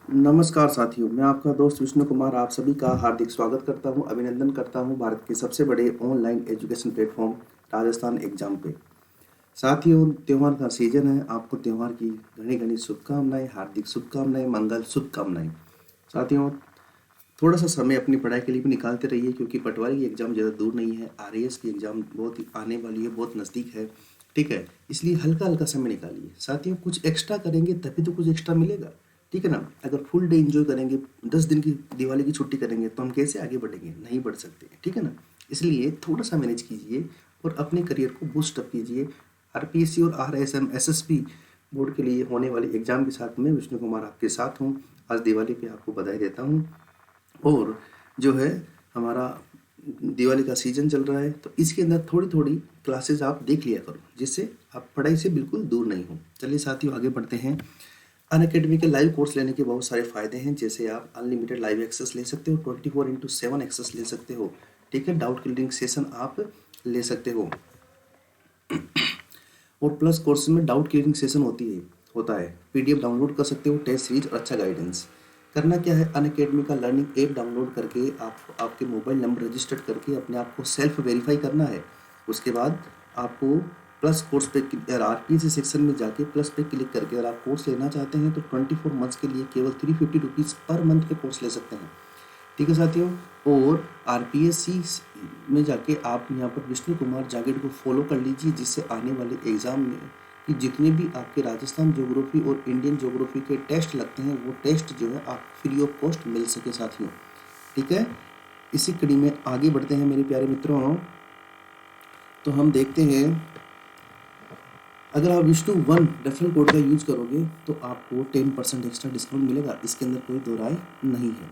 नमस्कार साथियों, मैं आपका दोस्त विष्णु कुमार आप सभी का हार्दिक स्वागत करता हूं, अभिनंदन करता हूं भारत के सबसे बड़े online education platform Rajasthan exam पे। साथियों, त्योहार का सीजन है, आपको त्योहार की घनी घनी शुभकामनाएं, हार्दिक शुभकामनाएं, मंगल शुभकामनाएं। साथियों, थोड़ा सा समय अपनी पढ़ाई के लिए भी निकालते रहिए क्योंकि पटवारी की एग्ज़ाम ज़्यादा दूर नहीं है, आरएएस की एग्ज़ाम बहुत ही आने वाली है, बहुत नज़दीक है। ठीक है, इसलिए हल्का हल्का समय निकालिए। साथियों, कुछ एक्स्ट्रा करेंगे तभी तो कुछ एक्स्ट्रा मिलेगा। ठीक है ना। अगर फुल डे इंजॉय करेंगे, 10 दिन की दिवाली की छुट्टी करेंगे तो हम कैसे आगे बढ़ेंगे, नहीं बढ़ सकते। ठीक है ना। इसलिए थोड़ा सा मैनेज कीजिए और अपने करियर को बूस्ट अप कीजिए। आरपीएससी और आरएसएम एसएसपी बोर्ड के लिए होने वाले एग्जाम के साथ मैं विष्णु कुमार आपके साथ हूँ। आज दिवाली पे आपको बधाई देता हूँ। और जो है हमारा दिवाली का सीजन चल रहा है तो इसके अंदर थोड़ी थोड़ी क्लासेस आप देख लिया करो जिससे आप पढ़ाई से बिल्कुल दूर नहीं हो। चलिए साथियों, आगे बढ़ते हैं। अनअकैडमी के लाइव कोर्स लेने के बहुत सारे फायदे हैं, जैसे आप अनलिमिटेड लाइव एक्सेस ले सकते हो, 24/7 एक्सेस ले सकते हो। ठीक है, डाउट क्लियरिंग सेशन आप ले सकते हो। और प्लस कोर्स में डाउट क्लियरिंग सेशन होता है, पीडीएफ डाउनलोड कर सकते हो, टेस्ट सीरीज और अच्छा गाइडेंस। करना क्या है, अनअकैडमी का लर्निंग ऐप डाउनलोड करके आप आपके मोबाइल नंबर रजिस्टर्ड करके अपने आप को सेल्फ वेरीफाई करना है। उसके बाद आपको प्लस कोर्स पे आरपीसी सेक्शन में जाके प्लस पे क्लिक करके अगर आप कोर्स लेना चाहते हैं तो 24 मंथ्स के लिए केवल 350 रुपीज़ पर मंथ के कोर्स ले सकते हैं। ठीक है साथियों। और आरपीएससी में जाके आप यहाँ पर विष्णु कुमार जागेट को फॉलो कर लीजिए, जिससे आने वाले एग्ज़ाम में कि जितने भी आपके राजस्थान ज्योग्राफी और इंडियन ज्योग्राफी के टेस्ट लगते हैं वो टेस्ट जो है आप फ्री ऑफ कॉस्ट मिल सके साथियों। ठीक है। इसी कड़ी में आगे बढ़ते हैं मेरे प्यारे मित्रों। तो हम देखते हैं, अगर आप विष्णु वन रेफरल कोड का यूज करोगे तो आपको 10% एक्स्ट्रा डिस्काउंट मिलेगा, इसके अंदर कोई दो राय नहीं है।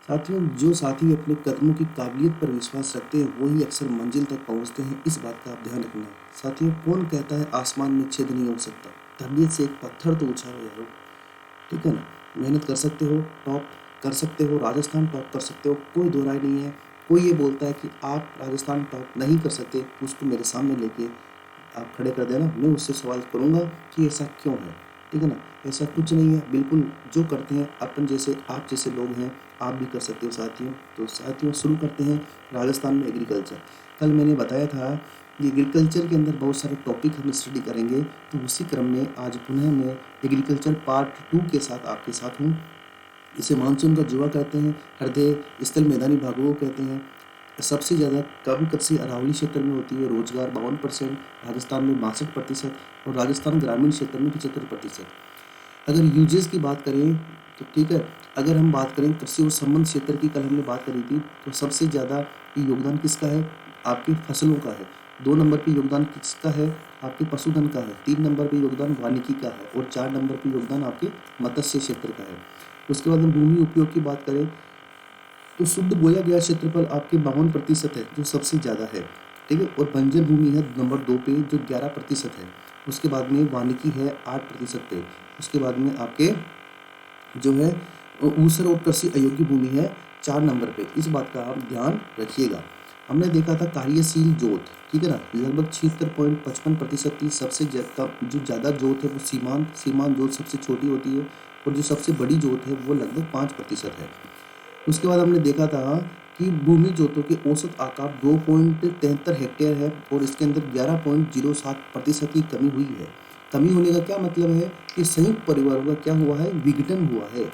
साथियों, जो साथी अपने कदमों की काबिलियत पर विश्वास रखते हैं वही अक्सर मंजिल तक पहुंचते हैं, इस बात का आप ध्यान रखना। साथियों, कौन कहता है आसमान में छेद नहीं हो सकता, तबीयत से एक पत्थर तो उछालो यारो। ठीक है ना। मेहनत कर सकते हो, टॉप कर सकते हो, राजस्थान टॉप कर सकते हो, कोई दो राय नहीं है। कोई ये बोलता है कि आप राजस्थान टॉप नहीं कर सकते, उसको मेरे सामने लेके आप खड़े कर देना, मैं उससे सवाल करूँगा कि ऐसा क्यों है। ठीक है ना। ऐसा कुछ नहीं है, बिल्कुल जो करते हैं अपन जैसे आप जैसे लोग हैं आप भी कर सकते हो साथियों। तो साथियों, शुरू करते हैं राजस्थान में एग्रीकल्चर। कल मैंने बताया था कि एग्रीकल्चर के अंदर बहुत सारे टॉपिक हम स्टडी करेंगे, तो उसी क्रम में आज पुनः मैं एग्रीकल्चर पार्ट 2 के साथ आपके साथ हूँ। इसे मानसून का जुआ कहते हैं, हृदय स्थल मैदानी भागों को कहते हैं। सबसे ज़्यादा कम कृषि अरावली क्षेत्र में होती है, रोजगार 52%, राजस्थान में 62% और राजस्थान ग्रामीण क्षेत्र में 75%। अगर यूजेस की बात करें तो ठीक है, अगर हम बात करें कृषि और संबंध क्षेत्र की, कल हमने बात करी थी, तो सबसे ज़्यादा योगदान किसका है, आपकी फसलों का है। 2 नंबर पे योगदान किसका है, आपके पशुधन का है। 3 नंबर पे योगदान वानिकी का है और 4 नंबर पे योगदान आपके मत्स्य क्षेत्र का है। उसके बाद हम भूमि उपयोग की बात करें तो शुद्ध बोया गया क्षेत्रफल आपके 52% है, जो सबसे ज़्यादा है। ठीक है। और बंजर भूमि है नंबर 2 पे, जो 11% है। उसके बाद में वानिकी है 8% पे। उसके बाद में आपके जो है ऊसर और कृषि अयोग्य भूमि है 4 नंबर पे। इस बात का आप ध्यान रखिएगा। हमने देखा था कार्यशील जोत, ठीक है ना, लगभग 76.55% थी। सबसे जो ज़्यादा जोत है वो सीमांत जोत सबसे छोटी होती है और जो सबसे बड़ी जोत है वो लगभग 5% है। उसके बाद हमने देखा था कि भूमि जोतों के औसत आकार 2.73 हेक्टेयर है और इसके अंदर 11.07% की कमी हुई है। कमी होने का क्या मतलब है कि संयुक्त परिवारों का क्या हुआ है, विघटन हुआ है।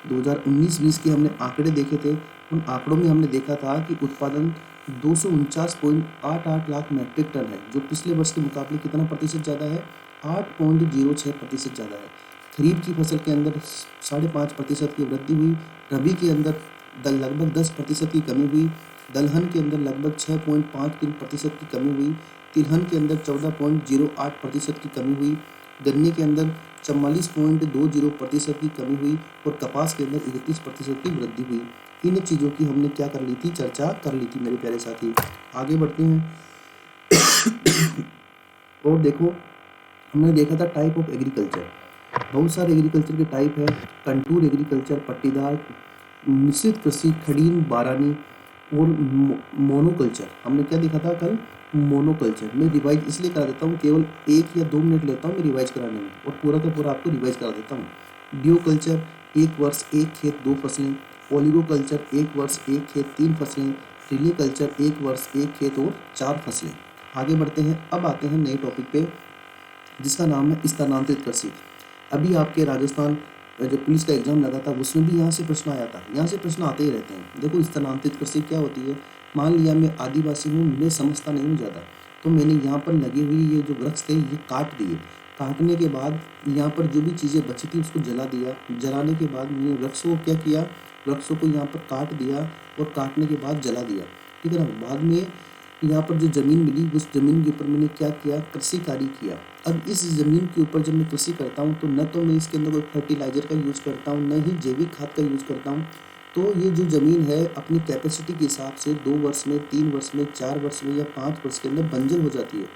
2019-20 के हमने आंकड़े देखे थे, उन आंकड़ों में हमने देखा था कि उत्पादन 249.88 लाख मैट्रिक टन है, जो पिछले वर्ष के मुकाबले कितना प्रतिशत ज़्यादा है, 8.06% ज़्यादा है। खरीफ की फसल के अंदर 5.5% की वृद्धि हुई, रबी के अंदर लगभग 10% की कमी हुई, दलहन के अंदर लगभग 6.53% की कमी हुई, तिलहन के अंदर 14.08% की कमी हुई, गन्ने के अंदर 44.20% की कमी हुई और कपास के अंदर 31% की वृद्धि हुई। इन चीज़ों की हमने क्या कर ली थी, चर्चा कर ली थी मेरे प्यारे साथी। आगे बढ़ते हैं। और देखो, हमने देखा था टाइप ऑफ एग्रीकल्चर। बहुत सारे एग्रीकल्चर के टाइप है, कंटूर एग्रीकल्चर, पट्टीदार, मिश्रित कृषि, खड़ीन, बारानी और मोनोकल्चर। हमने क्या देखा था कल, मोनोकल्चर। मैं रिवाइज इसलिए करा देता हूँ, केवल 1 या 2 मिनट लेता हूँ मैं रिवाइज कराने में और पूरा का पूरा आपको रिवाइज करा देता हूँ। ड्यू कल्चर, एक वर्ष एक खेत 2 फसलें, ओलिगोकल्चर एक वर्ष एक खेत 3 फसलें, रिले कल्चर एक वर्ष एक खेत और 4 फसलें। आगे बढ़ते हैं, अब आते हैं नए टॉपिक पे जिसका नाम है स्थानांतरित कृषि। अभी आपके राजस्थान जो पुलिस का एग्जाम लगा था उसमें भी यहाँ से प्रश्न आया था, यहाँ से प्रश्न आते ही रहते हैं। देखो स्थानांतरित कृषि क्या होती है। मान लिया मैं आदिवासी हूँ, मैं समझता नहीं हूँ ज़्यादा, तो मैंने यहाँ पर लगे हुए ये जो वृक्ष थे ये काट दिए। काटने के बाद यहाँ पर जो भी चीज़ें बची थी उसको जला दिया। जलाने के बाद मैंने वृक्षों को क्या किया, वृक्षों को यहाँ पर काट दिया और काटने के बाद जला दिया, ठीक है ना। बाद में यहाँ पर जो ज़मीन मिली उस ज़मीन के ऊपर मैंने क्या किया, कृषि कार्य किया। अब इस ज़मीन के ऊपर जब मैं कृषि करता हूँ तो न तो मैं इसके अंदर कोई फर्टिलाइज़र का यूज़ करता हूँ, न ही जैविक खाद का यूज़ करता हूँ। तो ये जो ज़मीन है अपनी कैपेसिटी के हिसाब से 2 वर्ष में, 3 वर्ष में, 4 वर्ष में या 5 वर्ष के अंदर बंजर हो जाती है।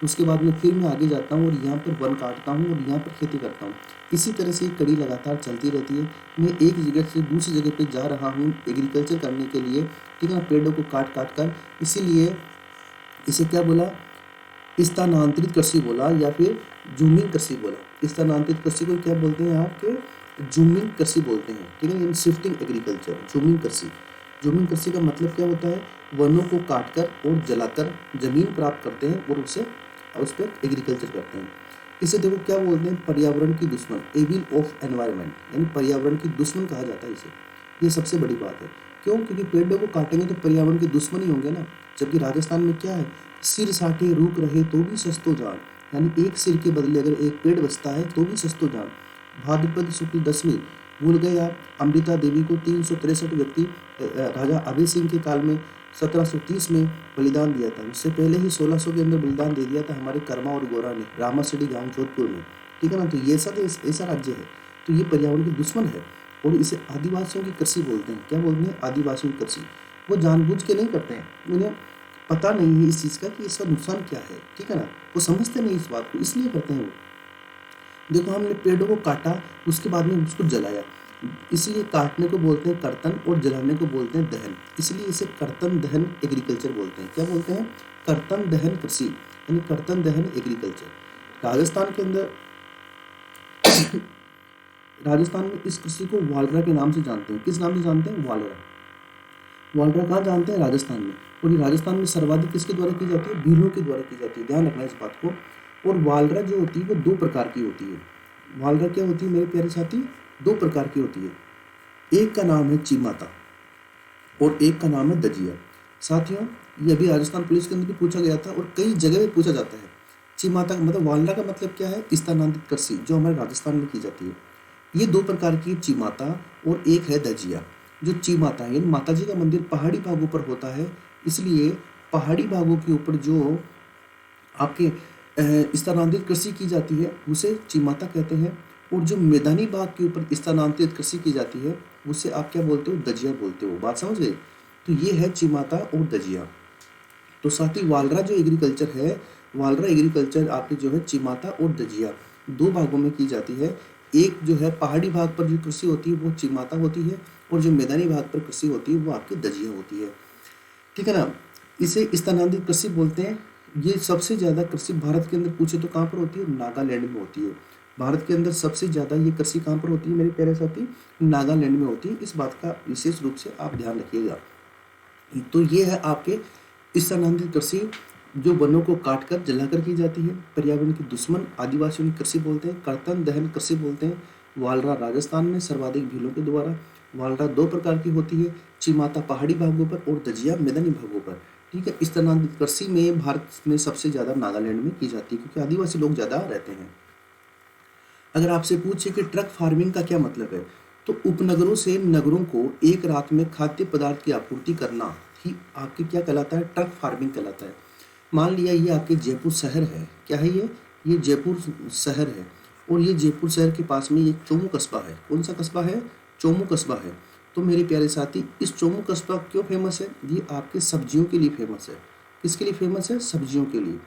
उसके बाद में फिर मैं आगे जाता हूँ और यहाँ पर वन काटता हूँ और यहाँ पर खेती करता हूँ। इसी तरह से कड़ी लगातार चलती रहती है। मैं एक जगह से दूसरी जगह पे जा रहा हूँ एग्रीकल्चर करने के लिए, ठीक है ना, पेड़ों को काट काट कर। इसीलिए इसे क्या बोला, स्थानांतरित कृषि बोला या फिर जूमिंग कृषि बोला। स्थानांतरित कृषि को क्या बोलते हैं आपके, जूमिंग कृषि बोलते हैं, ठीक है, इन शिफ्टिंग एग्रीकल्चर, जूमिंग कृषि। जूमिंग कृषि का मतलब क्या होता है, वनों को काटकर और जलाकर जमीन प्राप्त करते हैं और उस पर एग्रीकल्चर करते हैं। इसे देखो क्या बोलते हैं, पर्यावरण की दुश्मन, एविल ऑफ एनवायरनमेंट, यानी पर्यावरण की दुश्मन कहा जाता है इसे। ये सबसे बड़ी बात है। क्यों, क्योंकि पेड़ों को काटेंगे तो पर्यावरण के दुश्मन ही होंगे ना। जबकि राजस्थान में क्या है, सिर साटे रूख रहे तो भी सस्तो जान, यानी एक सिर के बदले अगर एक पेड़ बचता है तो भी सस्तो जान। भाद्रपद शुक्ल दशमी, भूल गए आप, अमृता देवी को 363 व्यक्ति राजा अभय सिंह के काल में 1730 में बलिदान दिया था। उससे पहले ही 1600 के अंदर बलिदान दे दिया था हमारे कर्मा और गोरा ने, रामासड़ी गांव जोधपुर में, ठीक है ना। तो ये ऐसा राज्य है, तो ये पर्यावरण के दुश्मन है। और इसे आदिवासियों की कृषि बोलते हैं। क्या बोलते हैं, आदिवासियों की कृषि। वो जानबूझ के नहीं करते हैं, उन्हें पता नहीं है इस चीज़ का कि इसका नुकसान क्या है, ठीक है ना, वो समझते नहीं इस बात को, इसलिए करते हैं वो। देखो हमने पेड़ों को काटा, उसके बाद में उसको जलाया, इसलिए काटने को बोलते हैं कर्तन और जलाने को बोलते हैं दहन। इसलिए इसे कर्तन दहन एग्रीकल्चर बोलते हैं। क्या बोलते हैं, कर्तन दहन कृषि, यानी कर्तन दहन एग्रीकल्चर। राजस्थान के अंदर राजस्थान में इस कृषि को वालरा के नाम से जानते हैं। किस नाम से जानते हैं, वालरा। वालरा कहाँ जानते हैं, राजस्थान में। और ये राजस्थान में सर्वाधिक किसके द्वारा की जाती है, भीलों के द्वारा की जाती है, ध्यान रखना इस बात को। और वालरा जो होती है वो 2 प्रकार की होती है। वालरा क्या होती है मेरे प्यारे साथी, 2 प्रकार की होती है। एक का नाम है चीमाता और एक का नाम है दजिया। साथियों ये अभी राजस्थान पुलिस के अंदर भी पूछा गया था और कई जगह भी पूछा जाता है। चीमाता का मतलब, वालरा का मतलब क्या है, स्थानांतरित कृषि जो हमारे राजस्थान में की जाती है। ये 2 प्रकार की, चीमाता और एक है दजिया। जो चीमाता है, यानी माता जी का मंदिर पहाड़ी भागों पर होता है, इसलिए पहाड़ी भागों के ऊपर जो आपके स्थानांतरित कृषि की जाती है उसे चीमाता कहते हैं। और जो मैदानी भाग के ऊपर स्थानांतरित कृषि की जाती है उसे आप क्या बोलते हो, दजिया बोलते हो। बात समझ गए। तो ये है चीमाता और दजिया। तो साथ ही वालरा जो एग्रीकल्चर है, वालरा एग्रीकल्चर आपके जो है चीमाता और दजिया 2 भागों में की जाती है। एक जो है पहाड़ी भाग पर जो कृषि होती है वो चीमाता होती है और जो मैदानी भाग पर कृषि होती है वो आपकी दजिया होती है, ठीक है ना। इसे स्थानांतरित कृषि बोलते हैं। ये सबसे ज़्यादा कृषि भारत के अंदर पूछे तो कहाँ पर होती है, नागालैंड में होती है। भारत के अंदर सबसे ज़्यादा ये कृषि कहाँ पर होती है मेरे प्यारे साथी, नागालैंड में होती है। इस बात का विशेष रूप से आप ध्यान रखिएगा। तो ये है आपके स्थानांतरित कृषि जो वनों को काट कर जलाकर की जाती है। पर्यावरण की दुश्मन आदिवासियों की कृषि बोलते हैं, कर्तन दहन कृषि बोलते हैं। वालरा राजस्थान में सर्वाधिक भीलों के द्वारा। वालरा 2 प्रकार की होती है, चीमाता पहाड़ी भागों पर और दजिया मैदानी भागों पर, ठीक है। स्थानांतरित कृषि में भारत में सबसे ज़्यादा नागालैंड में की जाती है क्योंकि आदिवासी लोग ज़्यादा रहते हैं। अगर आपसे पूछे कि ट्रक फार्मिंग का क्या मतलब है, तो उपनगरों से नगरों को एक रात में खाद्य पदार्थ की आपूर्ति करना ही आपके क्या कहलाता है, ट्रक फार्मिंग कहलाता है। मान लिया ये आपके जयपुर शहर है, क्या है ये जयपुर शहर है और ये जयपुर शहर के पास में एक चोमू कस्बा है। कौन सा कस्बा है, चोमू कस्बा है। तो मेरे प्यारे साथी इस चोमू कस्बा क्यों फेमस है, ये आपके सब्जियों के लिए फेमस है। किसके लिए फेमस है, सब्जियों के लिए।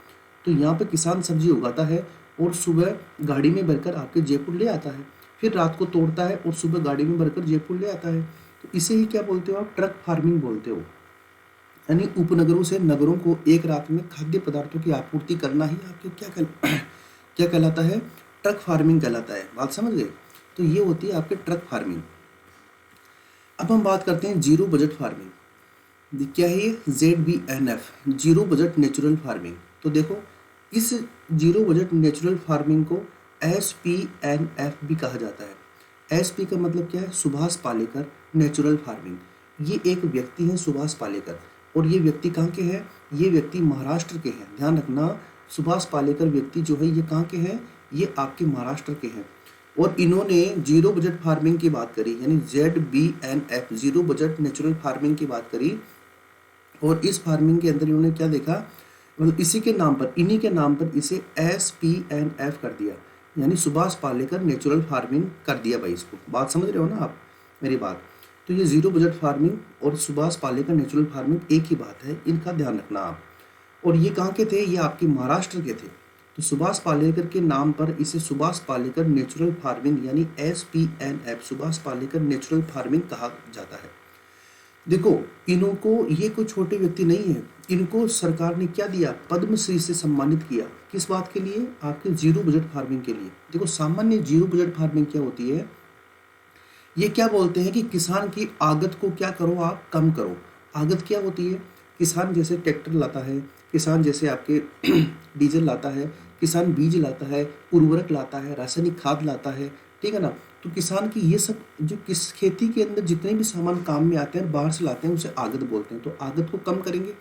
तो यहाँ पे किसान सब्जी उगाता है और सुबह गाड़ी में भरकर आपके जयपुर ले आता है, फिर रात को तोड़ता है और सुबह गाड़ी में भरकर जयपुर ले आता है। तो इसे ही क्या बोलते हो आप, ट्रक फार्मिंग बोलते हो। यानी उपनगरों से नगरों को एक रात में खाद्य पदार्थों की आपूर्ति करना ही आपके क्या कहलाता है, ट्रक फार्मिंग कहलाता है। बात समझ गए। तो ये होती है आपके ट्रक फार्मिंग। अब हम बात करते हैं जीरो बजट फार्मिंग। क्या है ये? ZBNF, zero budget natural farming. तो देखो, इस जीरो बजट नेचुरल फार्मिंग को SPNF भी कहा जाता है। SP का मतलब क्या है? Subhash Palekar natural farming. ये एक व्यक्ति है सुभाष पालेकर, और ये व्यक्ति कहाँ के हैं? ये व्यक्ति महाराष्ट्र के हैं। ध्यान रखना, सुभाष पालेकर व्यक्ति जो है ये कहाँ के हैं? ये आपके महाराष्ट्र के हैं। और इन्होंने जीरो बजट फार्मिंग की बात करी, यानी ZBNF, zero budget natural farming की बात करी। और इस फार्मिंग के अंदर इन्होंने क्या देखा, मतलब इसी के नाम पर, इन्हीं के नाम पर इसे SPNF कर दिया, यानी सुभाष पालेकर नेचुरल फार्मिंग कर दिया भाई। इसको बात समझ रहे हो ना आप मेरी बात? तो ये जीरो बजट फार्मिंग और सुभाष पालेकर नेचुरल फार्मिंग एक ही बात है, इनका ध्यान रखना आप। और ये कहाँ के थे? ये आपके महाराष्ट्र के थे। तो सुभाष पालेकर के नाम पर इसे सुभाष पालेकर नेचुरल फार्मिंग यानी SPNF, Subhash Palekar natural farming कहा जाता है। देखो, इनको, ये कोई छोटे व्यक्ति नहीं है, इनको सरकार ने क्या दिया? पद्मश्री से सम्मानित किया। किस बात के लिए? आपके जीरो बजट फार्मिंग के लिए। देखो, सामान्य जीरो बजट फार्मिंग क्या होती है? ये क्या बोलते हैं कि किसान की आगत को क्या करो आप? कम करो। आगत क्या होती है? किसान जैसे ट्रैक्टर लाता है, किसान जैसे आपके डीजल लाता है, किसान बीज लाता है, उर्वरक लाता है, रासायनिक खाद लाता है, ठीक है ना? तो किसान की ये सब जो किस खेती के अंदर जितने भी सामान काम में आते हैं बाहर से लाते हैं, उसे आगत बोलते हैं। तो आगत को कम करेंगे।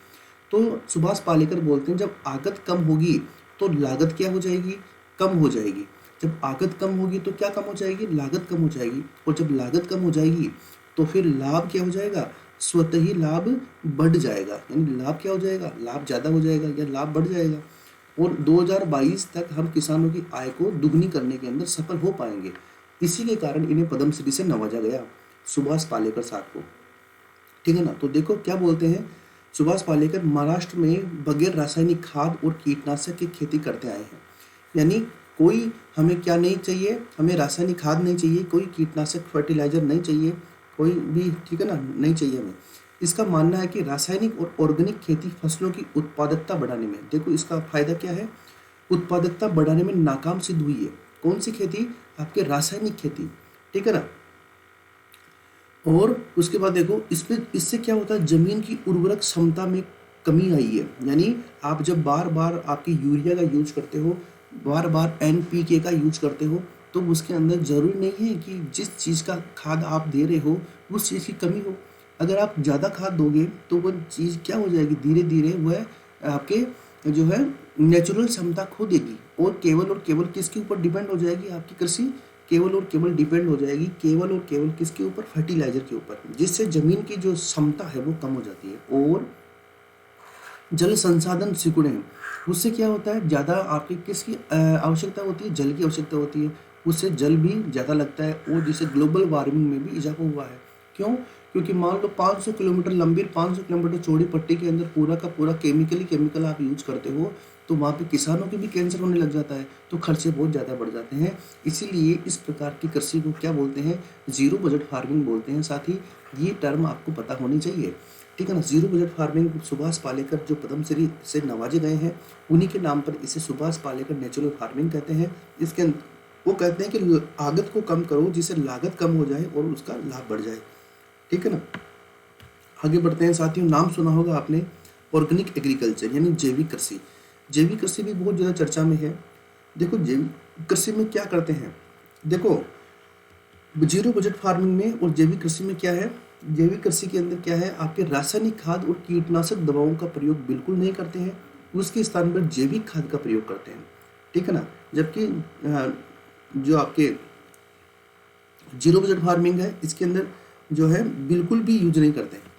तो सुभाष पालेकर बोलते हैं जब आगत कम होगी तो लागत क्या हो जाएगी? कम हो जाएगी। जब आगत कम होगी तो क्या कम हो जाएगी? लागत कम हो जाएगी। और जब लागत कम हो जाएगी तो फिर लाभ क्या हो जाएगा? स्वतः ही लाभ बढ़ जाएगा। यानी लाभ क्या हो जाएगा? लाभ ज़्यादा हो जाएगा या लाभ बढ़ जाएगा। और 2022 तक हम किसानों की आय को दुगनी करने के अंदर सफल हो पाएंगे। इसी के कारण इन्हें पद्मश्री से नवाजा गया, सुभाष पालेकर साहब को, ठीक है ना? तो देखो क्या बोलते हैं, सुभाष पालेकर महाराष्ट्र में बगैर रासायनिक खाद और कीटनाशक की खेती करते आए हैं। यानी कोई हमें क्या नहीं चाहिए? हमें रासायनिक खाद नहीं चाहिए, कोई कीटनाशक फर्टिलाइजर नहीं चाहिए, कोई भी, ठीक है ना, नहीं चाहिए हमें। इसका मानना है कि रासायनिक और ऑर्गेनिक खेती फसलों की उत्पादकता बढ़ाने में, देखो इसका फायदा क्या है? उत्पादकता बढ़ाने में नाकाम सिद्ध हुई है। कौन सी खेती? आपके रासायनिक खेती, ठीक है ना? और उसके बाद देखो, इससे क्या होता है? जमीन की उर्वरक क्षमता में कमी आई है। यानी आप जब बार बार आपकी यूरिया का यूज करते हो, बार बार NPK का यूज करते हो, तो उसके अंदर जरूरी नहीं है कि जिस चीज़ का खाद आप दे रहे हो उस चीज़ की कमी हो। अगर आप ज़्यादा खाद दोगे तो वो चीज़ क्या हो जाएगी? धीरे धीरे वह आपके जो है नेचुरल क्षमता खो देगी, और केवल किसके ऊपर डिपेंड हो जाएगी? आपकी कृषि केवल और केवल डिपेंड हो जाएगी, केवल और केवल किसके ऊपर? फर्टिलाइजर के ऊपर, जिससे जमीन की जो क्षमता है वो कम हो जाती है। और जल संसाधन सिकुड़े हैं, उससे क्या होता है? ज़्यादा आपकी किसकी आवश्यकता होती है? जल की आवश्यकता होती है, उससे जल भी ज़्यादा लगता है, और जिससे ग्लोबल वार्मिंग में भी इजाफा हुआ है। क्यों? क्योंकि मान लो 500 किलोमीटर लंबी, 500 किलोमीटर चौड़ी पट्टी के अंदर पूरा का पूरा केमिकल आप यूज करते हो, तो वहाँ पे किसानों की भी कैंसर होने लग जाता है, तो खर्चे बहुत ज़्यादा बढ़ जाते हैं। इसीलिए इस प्रकार की कृषि को क्या बोलते हैं? जीरो बजट फार्मिंग बोलते हैं। साथ ही ये टर्म आपको पता होनी चाहिए, ठीक है ना? Zero budget farming Subhash Palekar जो पद्मश्री से नवाजे गए हैं, उन्हीं के नाम पर इसे सुभाष पालेकर नेचुरल फार्मिंग कहते हैं। इसके वो कहते हैं कि आगत को कम करो जिससे लागत कम हो जाए और उसका लाभ बढ़ जाए, ठीक है ना? आगे बढ़ते हैं साथियों। नाम सुना होगा आपने ऑर्गेनिक एग्रीकल्चर यानी जैविक कृषि। जैविक कृषि भी बहुत ज़्यादा चर्चा में है। देखो, जैविक कृषि में क्या करते हैं? देखो, जीरो बजट फार्मिंग में और जैविक कृषि में क्या है? जैविक कृषि के अंदर क्या है? आपके रासायनिक खाद और कीटनाशक दवाओं का प्रयोग बिल्कुल नहीं करते हैं, उसके स्थान पर जैविक खाद का प्रयोग करते हैं, ठीक है ना? जबकि जो आपके जीरो बजट फार्मिंग है, इसके अंदर जो है बिल्कुल भी यूज नहीं करते हैं।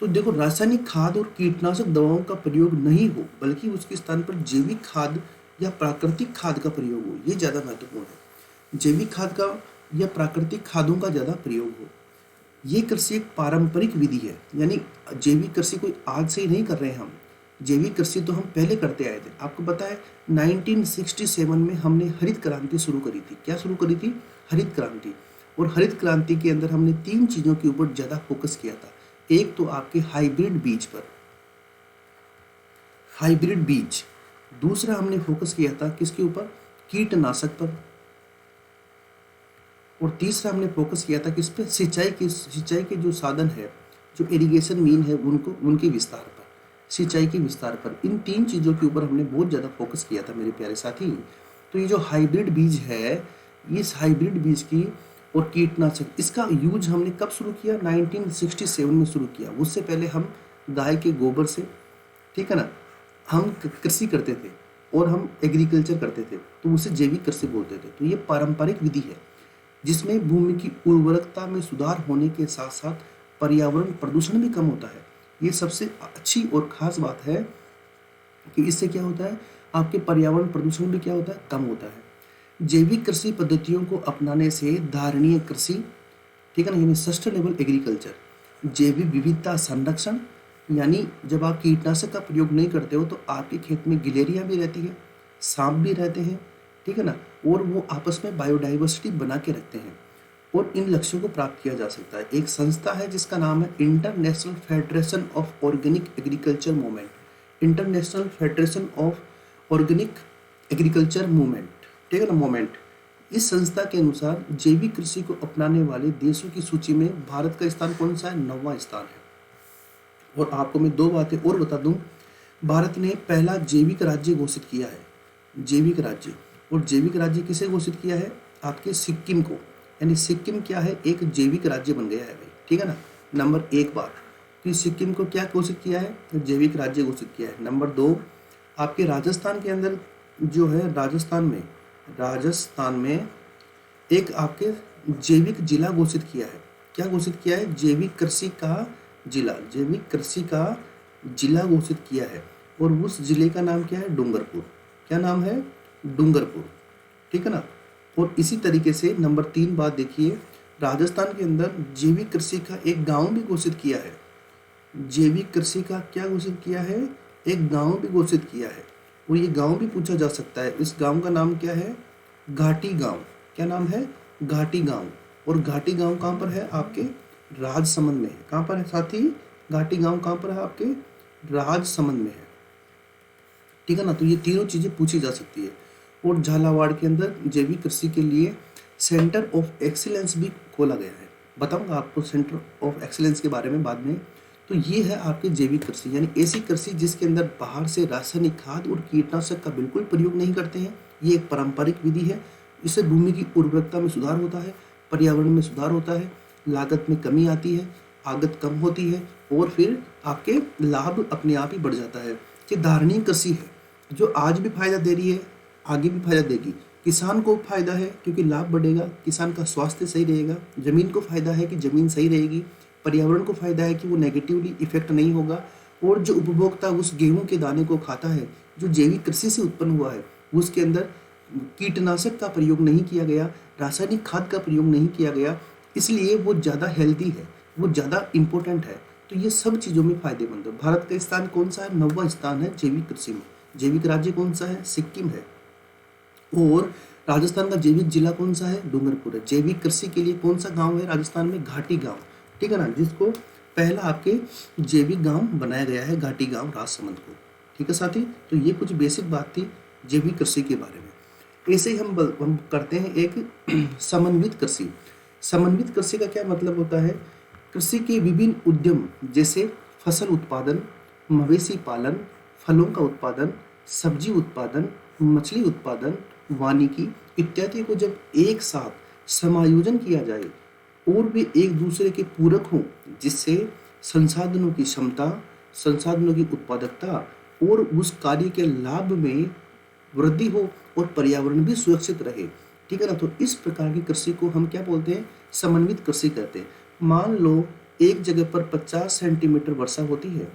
तो देखो, रासायनिक खाद और कीटनाशक दवाओं का प्रयोग नहीं हो, बल्कि उसके स्थान पर जैविक खाद या प्राकृतिक खाद का प्रयोग हो, ये ज़्यादा महत्वपूर्ण है। जैविक खाद का या प्राकृतिक खादों का ज़्यादा प्रयोग हो। ये कृषि एक पारंपरिक विधि है, यानी जैविक कृषि कोई आज से ही नहीं कर रहे हैं हम। जैविक कृषि तो हम पहले करते आए थे। आपको पता है 1967 में हमने हरित क्रांति शुरू करी थी। क्या शुरू करी थी? हरित क्रांति। और हरित क्रांति के अंदर हमने 3 चीज़ों के ऊपर ज़्यादा फोकस किया था। एक तो आपके हाइब्रिड बीज पर, हाइब्रिड बीज। दूसरा हमने फोकस किया था किसके ऊपर? कीटनाशक पर। और तीसरा हमने फोकस किया था किस पे, सिंचाई के जो साधन है, जो इरिगेशन मीन है, उनके विस्तार पर, सिंचाई के विस्तार पर। इन 3 चीज़ों के ऊपर हमने बहुत ज़्यादा फोकस किया था मेरे प्यारे साथी। तो ये जो हाइब्रिड बीज है, इस हाइब्रिड बीज की और कीटनाशक, इसका यूज हमने कब शुरू किया, 1967 में शुरू किया। उससे पहले हम गाय के गोबर से, ठीक है ना, हम कृषि करते थे और हम एग्रीकल्चर करते थे, तो उसे जैविक कृषि बोलते थे। तो ये पारंपरिक विधि है जिसमें भूमि की उर्वरकता में सुधार होने के साथ साथ पर्यावरण प्रदूषण भी कम होता है। ये सबसे अच्छी और खास बात है कि इससे क्या होता है, आपके पर्यावरण प्रदूषण भी क्या होता है, कम होता है। जैविक कृषि पद्धतियों को अपनाने से धारणीय कृषि, ठीक है ना, यानी सस्टेनेबल एग्रीकल्चर, जैविक विविधता संरक्षण, यानी जब आप कीटनाशक का प्रयोग नहीं करते हो तो आपके खेत में गिलहरियाँ भी रहती है, सांप भी रहते हैं, ठीक है ना, और वो आपस में बायोडाइवर्सिटी बना के रखते हैं, और इन लक्ष्यों को प्राप्त किया जा सकता है। एक संस्था है जिसका नाम है international federation of organic agriculture movement, international federation of organic agriculture movement, ठीक है ना, मूवमेंट। इस संस्था के अनुसार जैविक कृषि को अपनाने वाले देशों की सूची में भारत का स्थान कौन सा है, 9वां स्थान है। और आपको मैं 2 बातें और बता दूं, भारत ने पहला जैविक राज्य घोषित किया है, जैविक राज्य। और जैविक राज्य किसे घोषित किया है, आपके सिक्किम को, यानी सिक्किम क्या है, एक जैविक राज्य बन गया है भाई, ठीक है ना। नंबर 1 बात कि सिक्किम को क्या घोषित किया है, जैविक राज्य घोषित किया है। नंबर 2, आपके राजस्थान के अंदर जो है, राजस्थान में एक आपके जैविक जिला घोषित किया है। क्या घोषित किया है, जैविक कृषि का जिला, जैविक कृषि का जिला घोषित किया है। और उस जिले का नाम क्या है, डूंगरपुर। क्या नाम है, डूंगरपुर, ठीक है ना। और इसी तरीके से नंबर 3 बात देखिए, राजस्थान के अंदर जैविक कृषि का एक गांव भी घोषित किया है। जैविक कृषि का क्या घोषित किया है, एक गांव भी घोषित किया है। और ये गांव भी पूछा जा सकता है, इस गांव का नाम क्या है, घाटी गांव। क्या नाम है, घाटी गांव। और घाटी गांव कहाँ पर है, आपके राजसमंद में है। कहाँ पर है साथी, घाटी गांव कहाँ पर है, आपके राजसमंद में है, ठीक है ना। तो ये तीनों चीजें पूछी जा सकती है। और झालावाड़ के अंदर जैविक कृषि के लिए सेंटर ऑफ एक्सीलेंस भी खोला गया है। बताऊंगा आपको सेंटर ऑफ एक्सीलेंस के बारे में बाद में। तो ये है आपकी जैविक कृषि, यानी ऐसी कृषि जिसके अंदर बाहर से रासायनिक खाद और कीटनाशक का बिल्कुल प्रयोग नहीं करते हैं। ये एक पारंपरिक विधि है। इससे भूमि की उर्वरकता में सुधार होता है, पर्यावरण में सुधार होता है, लागत में कमी आती है, आगत कम होती है, और फिर आपके लाभ अपने आप ही बढ़ जाता है। ये धारणीय कृषि है जो आज भी फायदा दे रही है, आगे भी फायदा देगी। किसान को फायदा है क्योंकि लाभ बढ़ेगा, किसान का स्वास्थ्य सही रहेगा। जमीन को फायदा है कि जमीन सही रहेगी। पर्यावरण को फायदा है कि वो नेगेटिवली इफेक्ट नहीं होगा। और जो उपभोक्ता उस गेहूं के दाने को खाता है जो जैविक कृषि से उत्पन्न हुआ है, उसके अंदर कीटनाशक का प्रयोग नहीं किया गया, रासायनिक खाद का प्रयोग नहीं किया गया, इसलिए वो ज़्यादा हेल्दी है, वो ज़्यादा इम्पोर्टेंट है। तो ये सब चीज़ों में फायदेमंद है। भारत का स्थान कौन सा है, 9वां स्थान है जैविक कृषि में। जैविक राज्य कौन सा है, सिक्किम है। और राजस्थान का जैविक जिला कौन सा है, डूंगरपुर है। जैविक कृषि के लिए कौन सा गांव है राजस्थान में, घाटी गांव, ठीक है ना, जिसको पहला आपके जैविक गांव बनाया गया है, घाटी गांव राजसमंद को, ठीक है साथी। तो ये कुछ बेसिक बात थी जैविक कृषि के बारे में। ऐसे ही हम करते हैं एक समन्वित कृषि। समन्वित कृषि का क्या मतलब होता है, कृषि के विभिन्न उद्यम जैसे फसल उत्पादन, मवेशी पालन, फलों का उत्पादन, सब्जी उत्पादन, मछली उत्पादन, वानिकी इत्यादि को जब एक साथ समायोजन किया जाए और वे एक दूसरे के पूरक हों, जिससे संसाधनों की क्षमता, संसाधनों की उत्पादकता और उस कार्य के लाभ में वृद्धि हो और पर्यावरण भी सुरक्षित रहे, ठीक है ना। तो इस प्रकार की कृषि को हम क्या बोलते हैं, समन्वित कृषि कहते हैं। मान लो एक जगह पर 50 सेंटीमीटर वर्षा होती है,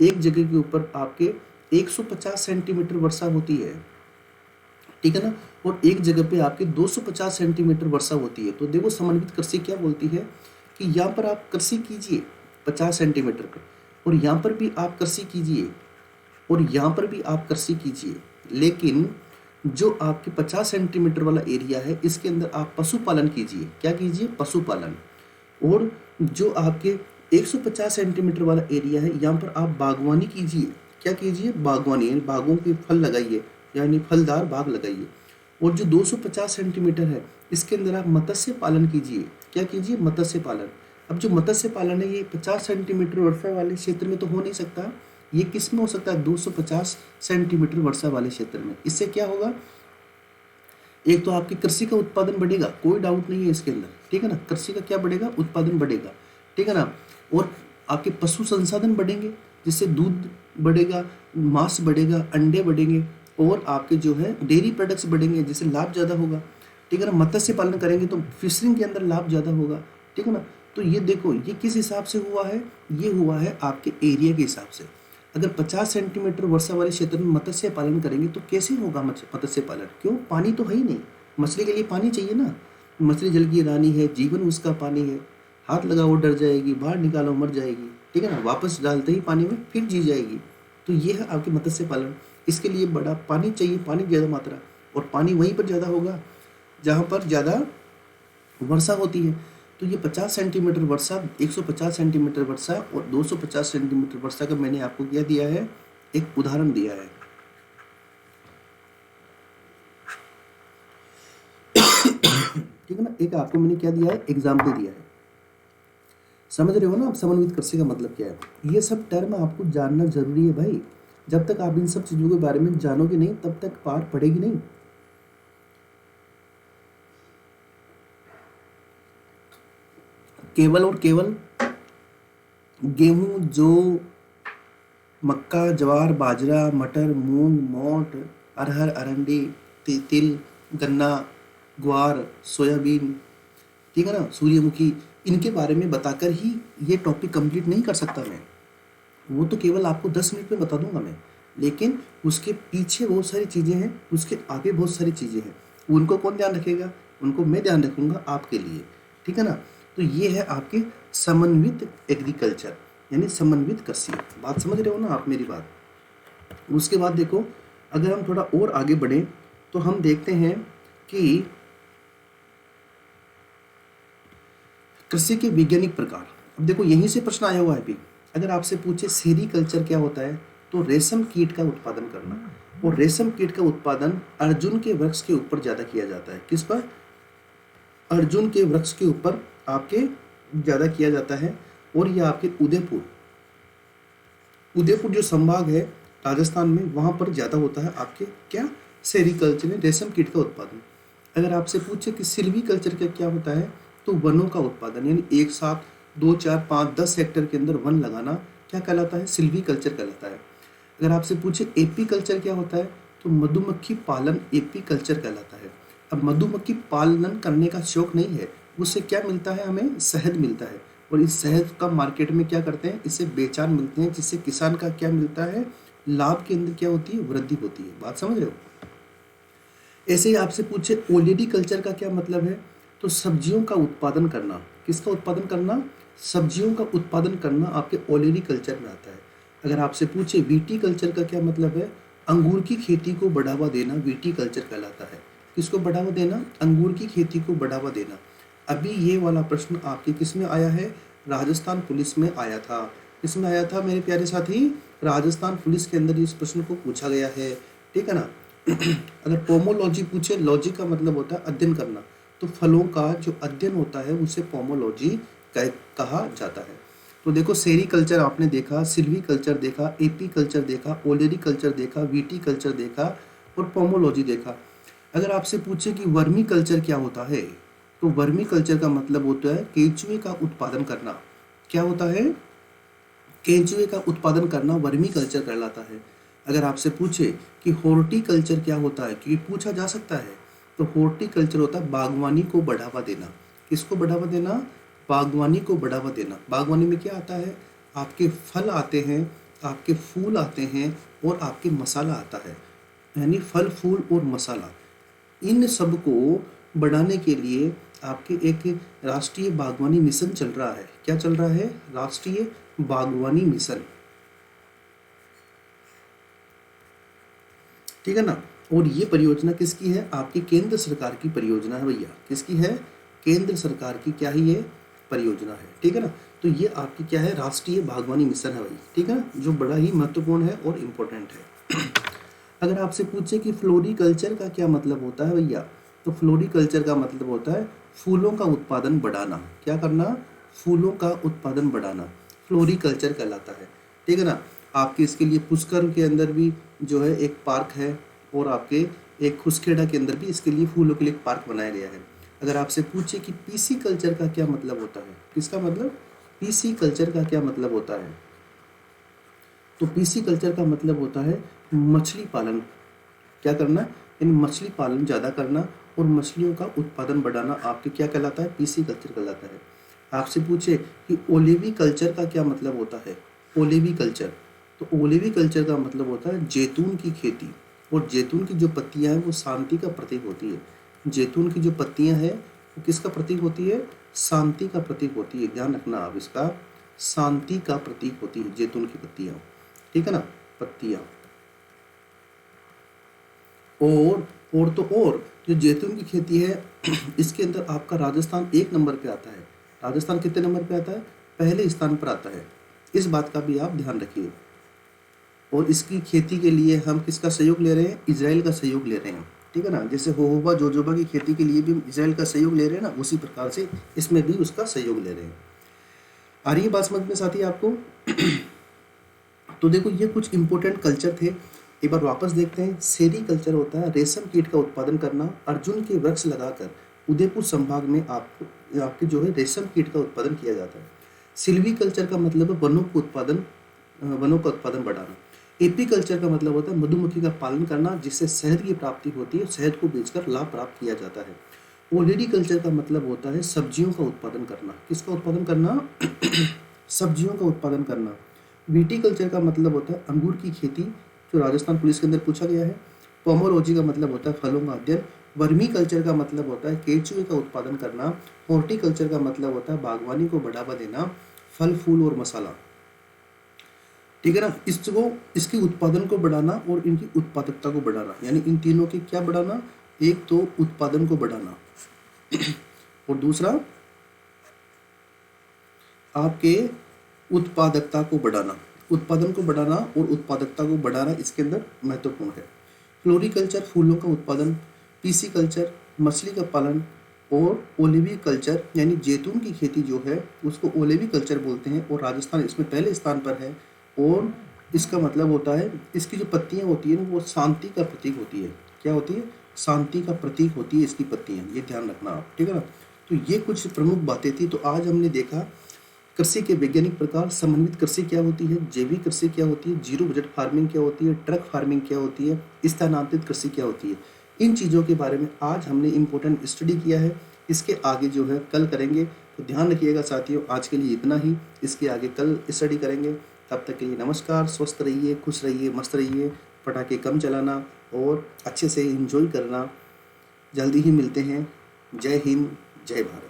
एक जगह के ऊपर आपके 150 सेंटीमीटर वर्षा होती है, ठीक है ना, और एक जगह पे आपके 250 सेंटीमीटर वर्षा होती है। तो देखो समन्वित कृषि क्या बोलती है कि यहाँ पर आप कृषि कीजिए 50 सेंटीमीटर पर, और यहाँ पर भी आप कृषि कीजिए, और यहाँ पर भी आप कृषि कीजिए, लेकिन जो आपके 50 सेंटीमीटर वाला एरिया है इसके अंदर आप पशुपालन कीजिए। क्या कीजिए, पशुपालन। और जो आपके 150 सेंटीमीटर वाला एरिया है यहाँ पर आप बागवानी कीजिए। क्या कीजिए, बागवानी, यानी बागों के फल लगाइए, यानी फलदार बाग लगाइए। और जो 250 सेंटीमीटर है इसके अंदर आप मत्स्य पालन कीजिए। क्या कीजिए? मत्स्य पालन। अब जो मत्स्य पालन है ये 50 सेंटीमीटर वर्षा वाले क्षेत्र में तो हो नहीं सकता, ये किस में हो सकता है? 250 सेंटीमीटर वर्षा वाले क्षेत्र में। इससे क्या होगा? एक तो आपकी कृषि का उत्पादन बढ़ेगा, कोई डाउट नहीं है इसके अंदर, ठीक है ना। कृषि का क्या बढ़ेगा? उत्पादन बढ़ेगा, ठीक है ना। और आपके पशु संसाधन बढ़ेंगे, जिससे दूध बढ़ेगा, मांस बढ़ेगा, अंडे बढ़ेंगे, और आपके जो है डेयरी प्रोडक्ट्स बढ़ेंगे, जिससे लाभ ज़्यादा होगा, ठीक है ना। मत्स्य पालन करेंगे तो फिशरिंग के अंदर लाभ ज़्यादा होगा, ठीक है ना। तो ये देखो, ये किस हिसाब से हुआ है? ये हुआ है आपके एरिया के हिसाब से। अगर 50 सेंटीमीटर वर्षा वाले क्षेत्र में मत्स्य पालन करेंगे तो कैसे होगा मत्स्य पालन? क्यों? पानी तो है ही नहीं। मछली के लिए पानी चाहिए ना, मछली जल की रानी है, जीवन उसका पानी है। हाथ लगाओ डर जाएगी, बाहर निकालो मर जाएगी, ठीक है ना। वापस डालते ही पानी में फिर जी जाएगी। तो ये है आपके मत्स्य पालन। इसके लिए बड़ा पानी चाहिए, पानी ज़्यादा मात्रा, और पानी वहीं पर ज़्यादा होगा जहाँ पर ज़्यादा वर्षा होती है। तो ये 50 सेंटीमीटर वर्षा, 150 सेंटीमीटर वर्षा और 250 सेंटीमीटर वर्षा का मैंने आपको क्या दिया है? एक उदाहरण दिया है। ठीक है ना। एक आपको मैंने क्या दिया है? एग्जाम्पल दिया है। समझ रहे हो ना आप समन्वित कृषि का मतलब क्या है? ये सब टर्म आपको जानना जरूरी है भाई। जब तक आप इन सब चीजों के बारे में जानोगे नहीं तब तक पार पड़ेगी नहीं। केवल और केवल गेहूं, जौ, मक्का, ज्वार, बाजरा, मटर, मूंग, मोठ, अरहर, अरंडी, तिल, गन्ना, ग्वार, सोयाबीन, ठीक है ना, सूर्यमुखी, इनके बारे में बताकर ही ये टॉपिक कंप्लीट नहीं कर सकता मैं। वो तो केवल आपको 10 मिनट में बता दूंगा मैं, लेकिन उसके पीछे बहुत सारी चीज़ें हैं, उसके आगे बहुत सारी चीज़ें हैं। उनको कौन ध्यान रखेगा? उनको मैं ध्यान रखूंगा आपके लिए, ठीक है ना। तो ये है आपके समन्वित एग्रीकल्चर, यानी समन्वित कृषि। बात समझ रहे हो ना आप मेरी बात? उसके बाद देखो, अगर हम थोड़ा और आगे बढ़े तो हम देखते हैं कि कृषि के वैज्ञानिक प्रकार। अब देखो यहीं से प्रश्न आया हुआ है भी। अगर आपसे पूछे सेरीकल्चर क्या होता है, तो रेशम कीट का उत्पादन करना। और रेशम कीट का उत्पादन अर्जुन के वृक्ष के ऊपर ज्यादा किया जाता है। किस पर? अर्जुन के वृक्ष के ऊपर आपके ज्यादा किया जाता है। और यह आपके उदयपुर जो संभाग है राजस्थान में, वहां पर ज्यादा होता है आपके क्या? सेरीकल्चर में रेशम कीट का उत्पादन। अगर आपसे पूछे कि सिल्वीकल्चर का क्या होता है, तो वनों का उत्पादन, यानी एक साथ 2, 4, 5, 10 हेक्टेयर के अंदर वन लगाना क्या कहलाता है? सिल्वीकल्चर कहलाता है। अगर आपसे पूछे एपी कल्चर क्या होता है, तो मधुमक्खी पालन एपी कल्चर कहलाता है। अब मधुमक्खी पालन करने का शौक नहीं है, उससे क्या मिलता है? हमें शहद मिलता है, और इस शहद का मार्केट में क्या करते हैं? इससे बेचान मिलते हैं, जिससे किसान का क्या मिलता है? लाभ के अंदर क्या होती है? वृद्धि होती है। बात समझ रहे हो? ऐसे ही आपसे पूछे ओलिडी कल्चर का क्या मतलब है, तो सब्जियों का उत्पादन करना। किसका उत्पादन करना? सब्जियों का उत्पादन करना आपके ओलिडी कल्चर में आता है। अगर आपसे पूछे वीटी कल्चर का क्या मतलब है, अंगूर की खेती को बढ़ावा देना वीटी कल्चर कहलाता है। किसको बढ़ावा देना? अंगूर की खेती को बढ़ावा देना। अभी ये वाला प्रश्न आपके किस में आया है? राजस्थान पुलिस में आया था। किसमें आया था मेरे प्यारे साथी? राजस्थान पुलिस के अंदर इस प्रश्न को पूछा गया है, ठीक है ना। अगर पोमोलॉजी पूछे, लॉजी का मतलब होता है अध्ययन करना, तो फलों का जो अध्ययन होता है उसे पोमोलॉजी कहा जाता है। तो देखो, सेरीकल्चर आपने देखा, सिल्वी कल्चर देखा, एपी कल्चर देखा, ओलेरी कल्चर देखा, वीटी कल्चर देखा और पोमोलॉजी देखा। अगर आपसे पूछे कि वर्मी कल्चर क्या होता है, तो वर्मी कल्चर का मतलब होता है केंचुए का उत्पादन करना। क्या होता है? केंचुए का उत्पादन करना वर्मी कल्चर कहलाता है। अगर आपसे पूछे कि हॉर्टिकल्चर क्या होता है, क्योंकि पूछा जा सकता है, तो हॉर्टिकल्चर होता है बागवानी को बढ़ावा देना। किसको बढ़ावा देना? बागवानी को बढ़ावा देना। बागवानी में क्या आता है? आपके फल आते हैं, आपके फूल आते हैं और आपके मसाला आता है, यानी फल, फूल और मसाला। इन सब को बढ़ाने के लिए आपके एक राष्ट्रीय बागवानी मिशन चल रहा है। क्या चल रहा है? राष्ट्रीय बागवानी मिशन, ठीक है ना। और ये परियोजना किसकी है? आपकी केंद्र सरकार की परियोजना है भैया। किसकी है? केंद्र सरकार की क्या है ये? परियोजना है, ठीक है ना। तो ये आपकी क्या है? राष्ट्रीय बागवानी मिशन है भाई, ठीक है ना, जो बड़ा ही महत्वपूर्ण है और इम्पोर्टेंट है। अगर आपसे पूछे कि फ्लोरिकल्चर का क्या मतलब होता है भैया, तो फ्लोरिकल्चर का मतलब होता है फूलों का उत्पादन बढ़ाना। क्या करना? फूलों का उत्पादन बढ़ाना फ्लोरिकल्चर कहलाता है। ठीक है ना। आपके इसके लिए पुष्कर के अंदर भी जो है एक पार्क है, और आपके एक खुसखेड़ा के अंदर भी इसके लिए फूलों के लिए एक पार्क बनाया गया है। अगर आपसे पूछे कि पीसी कल्चर का क्या मतलब होता है, किसका मतलब? पीसी कल्चर का क्या मतलब होता है, तो पीसी कल्चर का मतलब होता है मछली पालन। क्या करना? इन मछली पालन ज़्यादा करना और मछलियों का उत्पादन बढ़ाना आपके क्या कहलाता है? पीसी कल्चर कहलाता है। आपसे पूछे कि ओलेवी कल्चर का क्या मतलब होता है, ओलेवी कल्चर, तो ओलेवी कल्चर का मतलब होता है जैतून की खेती। और जैतून की जो पत्तियां हैं वो शांति का प्रतीक होती है। जैतून की जो पत्तियां हैं वो किसका प्रतीक होती है? शांति का प्रतीक होती है। ध्यान रखना आप इसका, शांति का प्रतीक होती है जैतून की पत्तियां। ठीक है ना, पत्तियां। और जो जैतून की खेती है इसके अंदर आपका राजस्थान 1 नंबर पे आता है। राजस्थान कितने नंबर पे आता है? पहले स्थान पर आता है। इस बात का भी आप ध्यान रखिए। और इसकी खेती के लिए हम किसका सहयोग ले रहे हैं? इजराइल का सहयोग ले रहे हैं। ठीक है ना। जैसे होहोबा जोजोबा की खेती के लिए भी हम इजराइल का सहयोग ले रहे हैं ना, उसी प्रकार से इसमें भी उसका सहयोग ले रहे हैं। आ रही है बात समझ में साथी आपको? तो देखो ये कुछ इंपॉर्टेंट कल्चर थे। एक बार वापस देखते हैं। सेरी कल्चर होता है रेशम कीट का उत्पादन करना। अर्जुन के वृक्ष लगाकर उदयपुर संभाग में आपके जो है रेशम कीट का उत्पादन किया जाता है। सिल्वी कल्चर का मतलब है वनों का उत्पादन बढ़ाना। एपी कल्चर का मतलब होता है मधुमक्खी का पालन करना, जिससे शहद की प्राप्ति होती है, शहद को बेचकर लाभ प्राप्त किया जाता है। ओलेरी कल्चर का मतलब होता है सब्जियों का उत्पादन करना। किसका उत्पादन करना? सब्जियों का उत्पादन करना। विटीकल्चर का मतलब होता है अंगूर की खेती, जो राजस्थान पुलिस के अंदर पूछा गया है। पोमोलॉजी का मतलब होता है फलों का अध्ययन। वर्मी कल्चर का मतलब होता है केचुए का उत्पादन करना। हॉर्टिकल्चर का मतलब होता है बागवानी को बढ़ावा देना, फल फूल और मसाला। ठीक है ना। इसके उत्पादन को बढ़ाना और इनकी उत्पादकता को बढ़ाना, यानी इन तीनों की क्या बढ़ाना? एक तो उत्पादन को बढ़ाना और दूसरा आपके उत्पादकता को बढ़ाना। उत्पादन को बढ़ाना और उत्पादकता को बढ़ाना इसके अंदर महत्वपूर्ण है। फ्लोरिकल्चर फूलों का उत्पादन, पीसी कल्चर मछली का पालन, और ओलिवी कल्चर यानी जैतून की खेती जो है उसको ओलिवी कल्चर बोलते हैं, और राजस्थान इसमें पहले स्थान पर है। और इसका मतलब होता है इसकी जो पत्तियां होती है ना वो शांति का प्रतीक होती है। क्या होती है? शांति का प्रतीक होती है इसकी पत्तियां। ये ध्यान रखना आप। ठीक है ना। तो ये कुछ प्रमुख बातें थी। तो आज हमने देखा कृषि के वैज्ञानिक प्रकार, समन्वित कृषि क्या होती है, जैविक कृषि क्या होती है, जीरो बजट फार्मिंग क्या होती है, ट्रक फार्मिंग क्या होती है, स्थानांतरित कृषि क्या होती है। इन चीज़ों के बारे में आज हमने इम्पोर्टेंट स्टडी किया है। इसके आगे जो है कल करेंगे। तो ध्यान रखिएगा साथियों, आज के लिए इतना ही। इसके आगे कल स्टडी करेंगे। तब तक के लिए नमस्कार। स्वस्थ रहिए, खुश रहिए, मस्त रहिए। पटाखे कम चलाना और अच्छे से एंजॉय करना। जल्दी ही मिलते हैं। जय हिंद, जय भारत।